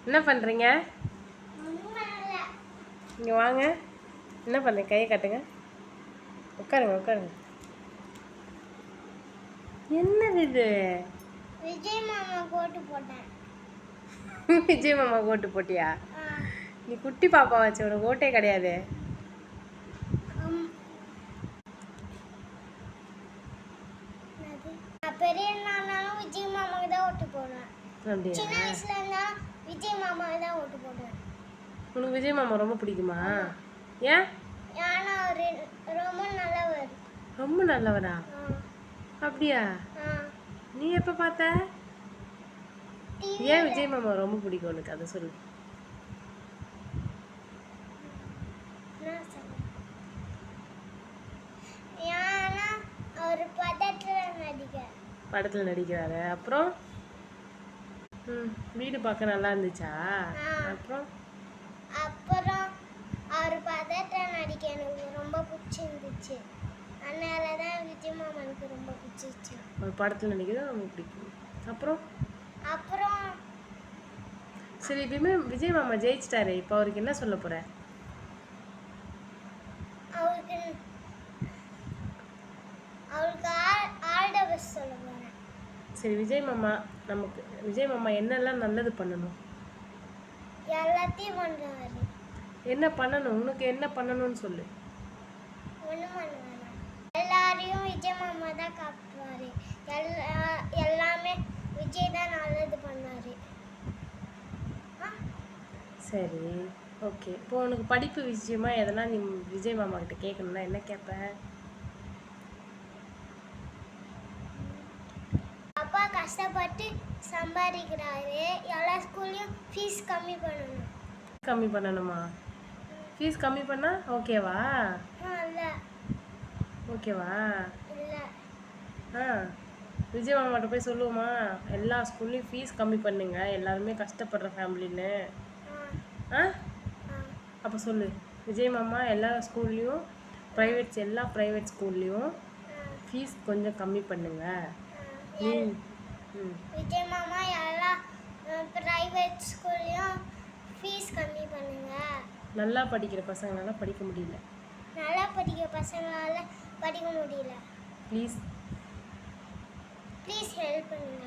என்ன பண்ணுறீங்க? இங்கே வாங்க. என்ன பண்ணுறீங்க? கையை காட்டுங்க. உட்காருங்க உட்காருங்க. என்னது இது? விஜய் மாமா கோட்டு போட்டேன். விஜய் மாமா கோட்டு போட்டியா? நீ குட்டி பாப்பா வச்சு உனக்கு ஓட்டே கிடையாது. பெரிய நானாலும் விஜய் மாமாவுக்கு தான் ஓட்டு போடுவேன். அப்படியா? சின்ன வயசுல இருந்தாலும் விஜய் மாமாவுக்கு தான் ஓட்டு போடுவேன். உனக்கு விஜய் மாமா ரொம்ப பிடிக்குமா? ஏன்? ஏன்னா அவர் ரொம்ப நல்லவர். ரொம்ப நல்லவரா? அப்படியா? நீ எப்போ பார்த்த? ஏன் விஜய் மாமா ரொம்ப பிடிக்கும் உனக்கு? அதை சொல்லு. ஏன்னா அவர் படத்தில் நடிக்கிறாரு. அப்புறம் வீடு பார்க்க நல்லா இருந்துச்சா? அப்புறம் அப்புறம் அவர் பதத்தில் நடிக்க எனக்கு ரொம்ப பிடிச்சிருந்துச்சு. அதனால தான் விஜய் மாமா எனக்கு ரொம்ப பிடிச்சிருச்சு. ஒரு படத்தில் நடிக்கிறது ரொம்ப பிடிக்கும். அப்புறம் அப்புறம் சரி, விஜய் மாமா ஜெயிச்சிட்டாரு. இப்போ அவருக்கு என்ன சொல்ல போற? அவருக்கு ஆல் தி பெஸ்ட் சொல்ல போறேன். சரி, விஜய் மாமா என்னெல்லாம் நல்லது பண்ணணும்? எல்லாத்தையும் பண்றாரு. என்ன பண்ணணும்? உனக்கு என்ன பண்ணணும்னு சொல்லு. ஒண்ணும் பண்ண வேணாம். எல்லாரையும் விஜய் மாமா தான் காப்பாரு. எல்லாமே விஜய் தான் நல்லது பண்ணாரு. சரி, ஓகே. இப்போ உனக்கு படிப்பு விஷயமா எதனா நீ விஜய் மாமா கிட்ட கேட்கணும்னா என்ன கேட்ப? அப்பா கஷ்டப்பட்டு சம்பாதிக்கிறாரு. எல்லா ஸ்கூல்லையும் ஃபீஸ் கம்மி பண்ணணும். கம்மி பண்ணணுமா? ஃபீஸ் கம்மி பண்ணா ஓகேவா? இல்ல. ஓகேவா? இல்ல. விஜய் மாமாட்ட போய் சொல்லுவோமா, எல்லா ஸ்கூல்லையும் ஃபீஸ் கம்மி பண்ணுங்க, எல்லாருமே கஷ்டப்படுற ஃபேமிலின்னு. அப்போ சொல்லு, விஜய் மாமா எல்லா ஸ்கூல்லையும் எல்லா ப்ரைவேட் ஸ்கூல்லையும் ஃபீஸ் கொஞ்சம் கம்மி பண்ணுங்க. விஜய் மாமா எல்லா பிரைவேட் ஸ்கூல்லையும் ஃபீஸ் கம்மி பண்ணுங்க. நல்லா படிக்கிற பசங்களால படிக்க முடியல. நல்லா படிக்கிற பசங்களால படிக்க முடியல. ப்ளீஸ் ஹெல்ப் பண்ணுங்க.